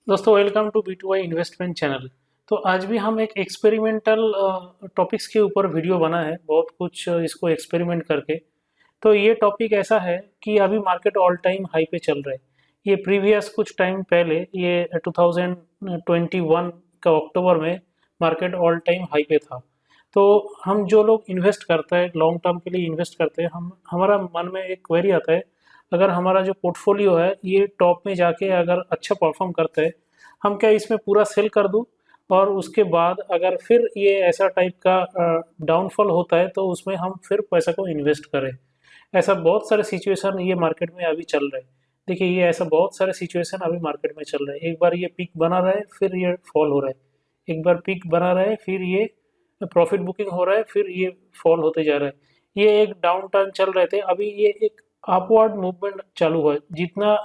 दोस्तों welcome to B2I investment channel. तो आज भी हम एक एक्सपेरिमेंटल टॉपिक्स के ऊपर वीडियो बना है, बहुत कुछ इसको एक्सपेरिमेंट करके। तो ये टॉपिक ऐसा है कि अभी मार्केट ऑल टाइम हाई पे चल रहा है। ये प्रीवियस कुछ टाइम पहले ये 2021 का अक्टूबर में मार्केट ऑल टाइम हाई पे था। तो हम जो लोग इन्वेस्ट करते हैं, लॉन्ग टर्म के लिए इन्वेस्ट करते हैं, हम हमारा मन में एक क्वेरी आता है, अगर हमारा जो पोर्टफोलियो है ये टॉप में जाके अगर अच्छा परफॉर्म करता है, हम क्या इसमें पूरा सेल कर दूं? और उसके बाद अगर फिर ये ऐसा टाइप का डाउनफॉल होता है तो उसमें हम फिर पैसा को इन्वेस्ट करें। ऐसा बहुत सारे सिचुएशन ये मार्केट में अभी चल रहे हैं। देखिए, ये ऐसा बहुत सारे सिचुएशन अभी मार्केट में चल रहे हैं। एक बार ये पीक बना रहा है, फिर ये फॉल हो रहा है। एक बार पीक बना रहा है, फिर ये प्रॉफिट बुकिंग हो रहा है, फिर ये फॉल होते जा रहा है। ये एक डाउन टर्न चल रहे थे, अभी ये एक अपवर्ड मूवमेंट चालू हुआ है। जितना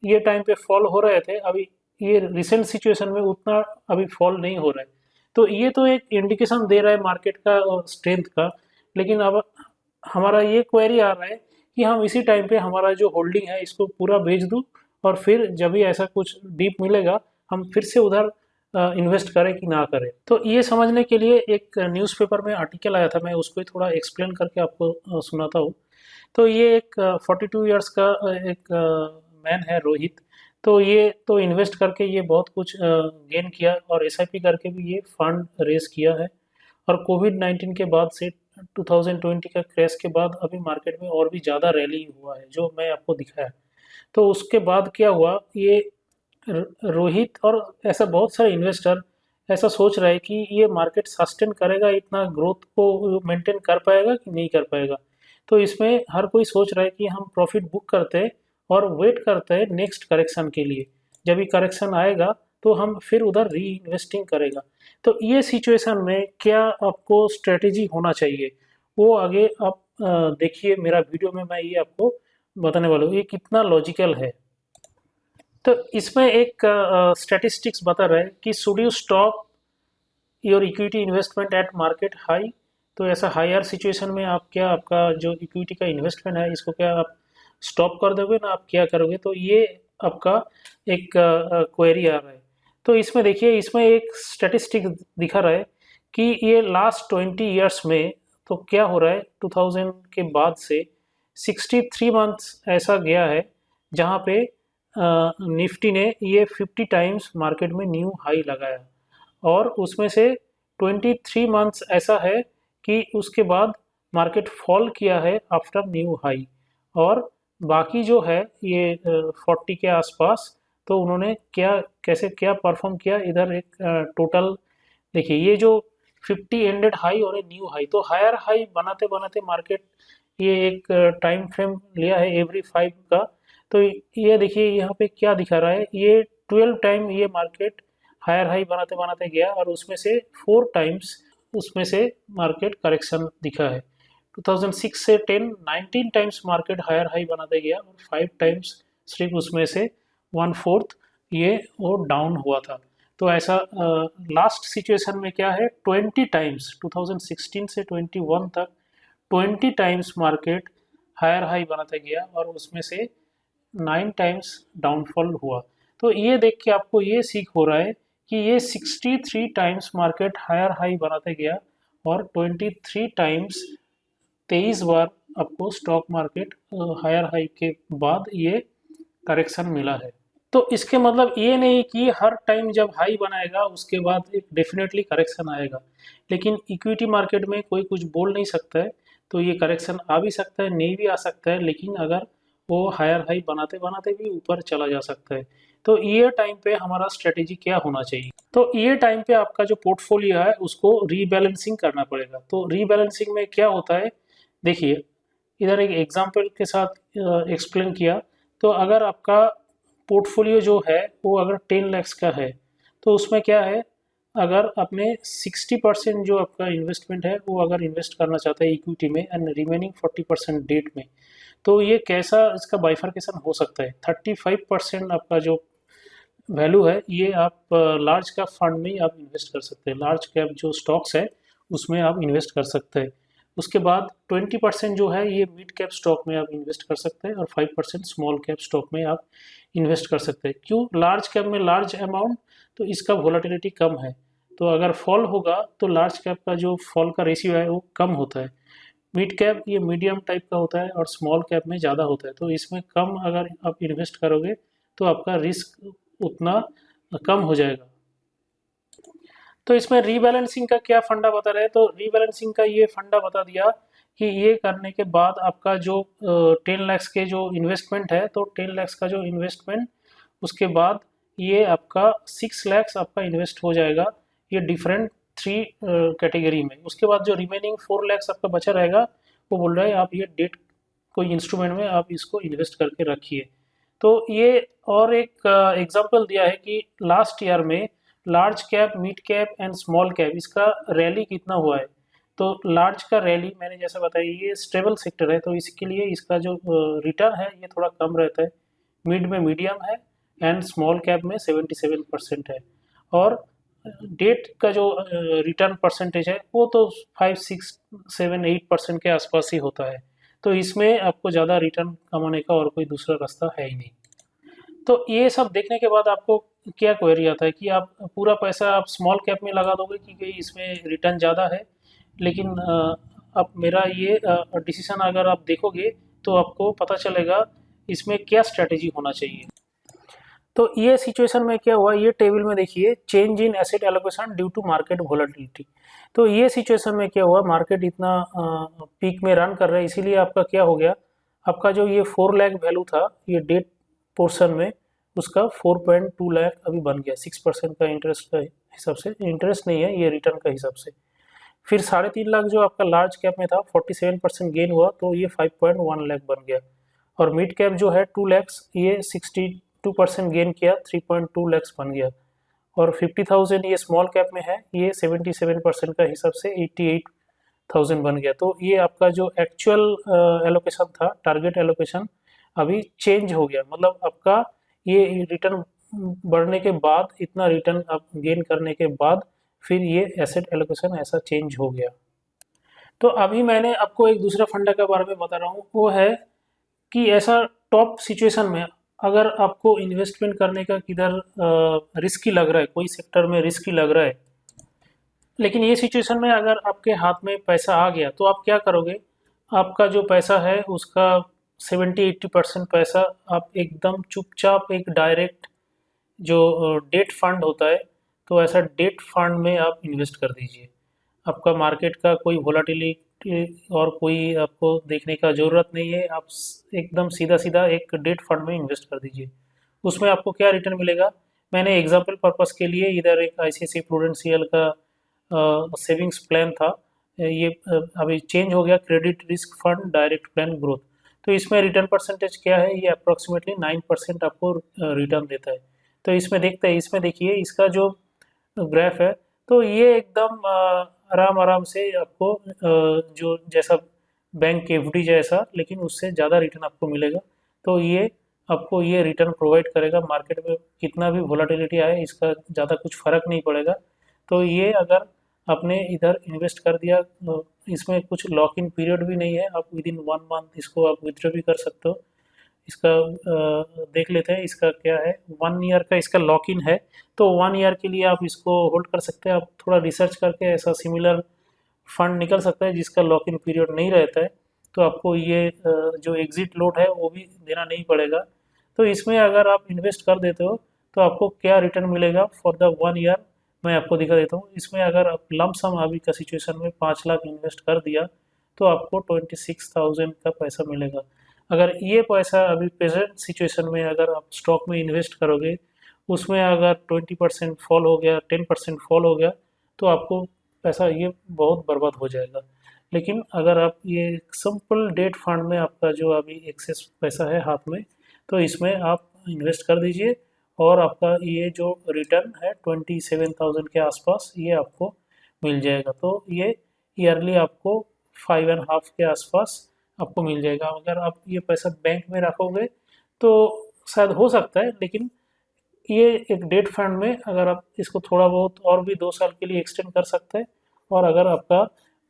ये टाइम पे फॉल हो रहे थे, अभी ये रिसेंट सिचुएशन में उतना अभी फॉल नहीं हो रहा है। तो ये तो एक इंडिकेशन दे रहा है मार्केट का और स्ट्रेंथ का। लेकिन अब हमारा ये क्वेरी आ रहा है कि हम इसी टाइम पे हमारा जो होल्डिंग है इसको पूरा बेच दूं, और फिर जब भी ऐसा कुछ डीप मिलेगा हम फिर से उधर इन्वेस्ट करें कि ना करें। तो ये समझने के लिए एक न्यूज़पेपर में आर्टिकल आया था, मैं उसको थोड़ा एक्सप्लेन करके आपको सुनाता हूँ। तो ये एक 42 इयर्स का एक मैन है, रोहित। तो ये तो इन्वेस्ट करके ये बहुत कुछ गेन किया, और एसआईपी करके भी ये फंड रेज किया है। और कोविड 19 के बाद से 2020 का क्रैश के बाद अभी मार्केट में और भी ज़्यादा रैली हुआ है, जो मैं आपको दिखाया। तो उसके बाद क्या हुआ, ये रोहित और ऐसा बहुत सारे इन्वेस्टर ऐसा सोच रहे हैं कि ये मार्केट सस्टेन करेगा, इतना ग्रोथ को मेंटेन कर पाएगा कि नहीं कर पाएगा। तो इसमें हर कोई सोच रहा है कि हम प्रॉफिट बुक करते हैं और वेट करते हैं नेक्स्ट करेक्शन के लिए। जब ये करेक्शन आएगा तो हम फिर उधर री इन्वेस्टिंग करेगा। तो ये सिचुएशन में क्या आपको स्ट्रेटेजी होना चाहिए, वो आगे आप देखिए मेरा वीडियो में, मैं ये आपको बताने वाला हूँ ये कितना लॉजिकल है। तो इसमें एक स्टैटिस्टिक्स बता रहा है कि should you stop your equity investment at market high. तो ऐसा हायर सिचुएशन में आप क्या, आपका जो इक्विटी का इन्वेस्टमेंट है इसको क्या आप स्टॉप कर दोगे ना, आप क्या करोगे? तो ये आपका एक क्वेरी आ रहा है। तो इसमें देखिए, इसमें एक स्टैटिस्टिक दिखा रहा है कि ये लास्ट 20 ईयर्स में तो क्या हो रहा है, 2000 के बाद से 63 मंथ्स ऐसा गया है जहाँ पे निफ्टी ने ये 50 टाइम्स मार्केट में न्यू हाई लगाया। और उसमें से 23 मंथ्स ऐसा है कि उसके बाद मार्केट फॉल किया है आफ्टर न्यू हाई। और बाकी जो है ये 40 के आसपास, तो उन्होंने क्या, कैसे क्या परफॉर्म किया, इधर एक टोटल देखिए। ये जो 50 एंडेड हाई और न्यू हाई, तो हायर हाई बनाते बनाते मार्केट ये एक टाइम फ्रेम लिया है एवरी 5 का। तो ये देखिए यहाँ पे क्या दिखा रहा है, ये 12 टाइम ये मार्केट हायर हाई बनाते बनाते गया, और उसमें से 4 टाइम्स उसमें से मार्केट करेक्शन दिखा है। 2006 से 19 टाइम्स मार्केट हायर हाई बनाते गया, और 5 टाइम्स सिर्फ उसमें से 1/4 ये वो डाउन हुआ था। तो ऐसा लास्ट सिचुएशन में क्या है, 20 टाइम्स 2016 से 21 तक 20 टाइम्स मार्केट हायर हाई बनाते गया, और उसमें से 9 टाइम्स डाउनफॉल हुआ। तो ये देख के आपको ये सीख हो रहा है कि ये 63 टाइम्स मार्केट हायर हाई बनाते गया, और 23 टाइम्स 23 बार आपको स्टॉक मार्केट हायर हाई के बाद ये करेक्शन मिला है। तो इसके मतलब ये नहीं कि हर टाइम जब हाई बनाएगा उसके बाद एक डेफिनेटली करेक्शन आएगा। लेकिन इक्विटी मार्केट में कोई कुछ बोल नहीं सकता है। तो ये करेक्शन आ भी सकता है, नहीं भी आ सकता है, लेकिन अगर वो हायर हाई बनाते बनाते भी ऊपर चला जा सकता है। तो ये टाइम पे हमारा स्ट्रेटेजी क्या होना चाहिए? तो ये टाइम पे आपका जो पोर्टफोलियो है उसको रीबैलेंसिंग करना पड़ेगा। तो रीबैलेंसिंग में क्या होता है, देखिए इधर एक एग्जांपल के साथ एक्सप्लेन किया। तो अगर आपका पोर्टफोलियो जो है वो अगर 10 लाख का है, तो उसमें क्या है, अगर आपने 60% जो आपका इन्वेस्टमेंट है वो अगर इन्वेस्ट करना चाहता है इक्विटी में, एंड रिमेनिंग 40% डेट में, तो ये कैसा इसका बाइफर्केशन हो सकता है। 35% आपका जो वैल्यू है ये आप लार्ज कैप फंड में ही आप इन्वेस्ट कर सकते हैं। लार्ज कैप जो स्टॉक्स है उसमें आप इन्वेस्ट कर सकते हैं। उसके बाद 20% जो है ये मिड कैप स्टॉक में आप इन्वेस्ट कर सकते हैं, और 5% स्मॉल कैप स्टॉक में आप इन्वेस्ट कर सकते हैं। क्यों? लार्ज कैप में लार्ज अमाउंट, तो इसका वोलेटिलिटी कम है, तो अगर फॉल होगा तो लार्ज कैप का जो फॉल का रेशियो है वो कम होता है। मिड कैप ये मीडियम टाइप का होता है और स्मॉल कैप में ज़्यादा होता है, तो इसमें कम अगर आप इन्वेस्ट करोगे तो आपका रिस्क उतना कम हो जाएगा। तो इसमें रीबैलेंसिंग का क्या फंडा बता रहे हैं, तो रीबैलेंसिंग का ये फंडा बता दिया कि ये करने के बाद आपका जो 10 लाख के जो इन्वेस्टमेंट है, तो 10 लाख का जो इन्वेस्टमेंट, उसके बाद ये आपका 6 लाख आपका इन्वेस्ट हो जाएगा ये डिफरेंट 3 कैटेगरी में। उसके बाद जो रिमेनिंग 4 लाख आपका बचा रहेगा, वो बोल रहा है आप ये डेट कोई इंस्ट्रूमेंट में आप इसको इन्वेस्ट करके रखिए। तो ये और एक एग्जांपल दिया है कि लास्ट ईयर में large cap, mid cap and small cap इसका रैली कितना हुआ है। तो लार्ज का रैली मैंने जैसा बताया ये स्टेबल सेक्टर है, तो इसके लिए इसका जो रिटर्न है ये थोड़ा कम रहता है। मिड में मीडियम है एंड स्मॉल कैप में 77% है, और डेट का जो रिटर्न परसेंटेज है वो तो 5, 6, 7, 8% के आसपास ही होता है। तो इसमें आपको ज़्यादा रिटर्न कमाने का और कोई दूसरा रास्ता है ही नहीं। तो ये सब देखने के बाद आपको क्या क्वेरी आता है कि आप पूरा पैसा आप स्मॉल कैप में लगा दोगे क्योंकि इसमें रिटर्न ज़्यादा है, लेकिन अब मेरा ये डिसीजन अगर आप देखोगे तो आपको पता चलेगा इसमें क्या स्ट्रेटेजी होना चाहिए। तो ये सिचुएशन में क्या हुआ, ये टेबल में देखिए change in asset allocation due to market volatility. तो ये सिचुएशन में क्या हुआ, मार्केट इतना पीक में रन कर रहा है, इसीलिए आपका क्या हो गया, आपका जो ये 4 लाख वैल्यू था ये डेट पोर्शन में उसका 4.2 लाख अभी बन गया 6% का इंटरेस्ट का हिसाब से, इंटरेस्ट नहीं है ये रिटर्न का हिसाब से। फिर 3.5 लाख जो आपका लार्ज कैप में था 47% गेन हुआ, तो ये 5.1 लाख बन गया। और मिड कैप जो है 2 लाख ये 62% गेन किया 3.2 लाख बन गया। और 50,000 ये स्मॉल कैप में है, ये 77% का हिसाब से 88,000 बन गया। तो ये आपका जो एक्चुअल एलोकेशन था, टारगेट एलोकेशन अभी चेंज हो गया, मतलब आपका ये रिटर्न बढ़ने के बाद, इतना रिटर्न आप गेन करने के बाद फिर ये एसेट एलोकेशन ऐसा चेंज हो गया। तो अभी मैंने आपको एक दूसरा फंडा के बारे में बता रहा हूँ, वो है कि ऐसा टॉप सिचुएशन में अगर आपको इन्वेस्टमेंट करने का किधर रिस्की लग रहा है, कोई सेक्टर में रिस्की लग रहा है, लेकिन ये सिचुएशन में अगर आपके हाथ में पैसा आ गया तो आप क्या करोगे, आपका जो पैसा है उसका 70-80% पैसा आप एकदम चुपचाप एक डायरेक्ट जो डेट फंड होता है, तो ऐसा डेट फंड में आप इन्वेस्ट कर दीजिए। आपका मार्केट का कोई वोलाटिलिटी और कोई आपको देखने का ज़रूरत नहीं है, आप एकदम सीधा सीधा एक डेट फंड में इन्वेस्ट कर दीजिए। उसमें आपको क्या रिटर्न मिलेगा, मैंने एग्जाम्पल पर्पस के लिए इधर एक ICICI प्रूडेंशियल का सेविंग्स प्लान था, ये अभी चेंज हो गया credit risk fund direct plan growth. तो इसमें रिटर्न परसेंटेज क्या है, ये अप्रोक्सीमेटली 9% आपको रिटर्न देता है। तो इसमें देखते हैं, इसमें देखिए इसका जो ग्राफ है, तो ये एकदम आराम आराम से आपको जो जैसा बैंक के FD जैसा, लेकिन उससे ज़्यादा रिटर्न आपको मिलेगा। तो ये आपको ये रिटर्न प्रोवाइड करेगा, मार्केट में कितना भी वोलाटिलिटी आए इसका ज़्यादा कुछ फ़र्क नहीं पड़ेगा। तो ये अगर आपने इधर इन्वेस्ट कर दिया, इसमें कुछ लॉक इन पीरियड भी नहीं है, आप विदिन 1 मंथ इसको आप विथड्रॉ भी कर सकते हो। इसका देख लेते हैं इसका क्या है, 1 ईयर का इसका लॉक इन है, तो 1 ईयर के लिए आप इसको होल्ड कर सकते हैं। आप थोड़ा रिसर्च करके ऐसा सिमिलर फंड निकल सकता है जिसका लॉक इन पीरियड नहीं रहता है, तो आपको ये जो एग्जिट लोड है वो भी देना नहीं पड़ेगा। तो इसमें अगर आप इन्वेस्ट कर देते हो तो आपको क्या रिटर्न मिलेगा फॉर द 1 ईयर, मैं आपको दिखा देता हूँ। इसमें अगर आप लम सम अभी का सिचुएशन में 5 लाख इन्वेस्ट कर दिया तो आपको 26,000 का पैसा मिलेगा। अगर ये पैसा अभी प्रेजेंट सिचुएशन में अगर आप स्टॉक में इन्वेस्ट करोगे, उसमें अगर 20% फॉल हो गया, 10% फॉल हो गया, तो आपको पैसा ये बहुत बर्बाद हो जाएगा। लेकिन अगर आप ये सिंपल डेट फंड में आपका जो अभी एक्सेस पैसा है हाथ में, तो इसमें आप इन्वेस्ट कर दीजिए और आपका ये जो रिटर्न है 27,000 के आसपास ये आपको मिल जाएगा। तो ये ईयरली आपको 5.5 के आसपास आपको मिल जाएगा। अगर आप ये पैसा बैंक में रखोगे तो शायद हो सकता है, लेकिन ये एक डेट फंड में अगर आप इसको थोड़ा बहुत और भी 2 साल के लिए एक्सटेंड कर सकते हैं, और अगर आपका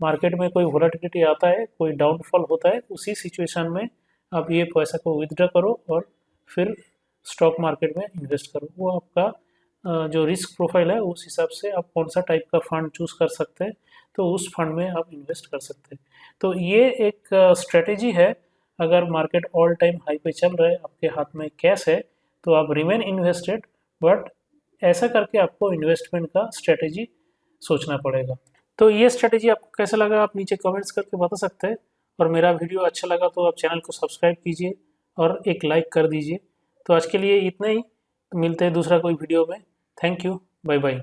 मार्केट में कोई वोलेटिलिटी आता है, कोई डाउनफॉल होता है, उसी सिचुएशन में आप ये पैसा को विथड्रॉ करो और फिर स्टॉक मार्केट में इन्वेस्ट करो। वो आपका जो रिस्क प्रोफाइल है उस हिसाब से आप कौन सा टाइप का फंड चूज कर सकते हैं, तो उस फंड में आप इन्वेस्ट कर सकते हैं। तो ये एक स्ट्रेटेजी है। अगर मार्केट ऑल टाइम हाई पे चल रहा है, आपके हाथ में कैश है, तो आप रिमेन इन्वेस्टेड, बट ऐसा करके आपको इन्वेस्टमेंट का स्ट्रेटेजी सोचना पड़ेगा। तो ये स्ट्रेटेजी आपको कैसा लगा आप नीचे कमेंट्स करके बता सकते हैं। और मेरा वीडियो अच्छा लगा तो आप चैनल को सब्सक्राइब कीजिए और एक लाइक कर दीजिए। तो आज के लिए इतना ही, मिलते हैं दूसरा कोई वीडियो में। Thank you, bye bye.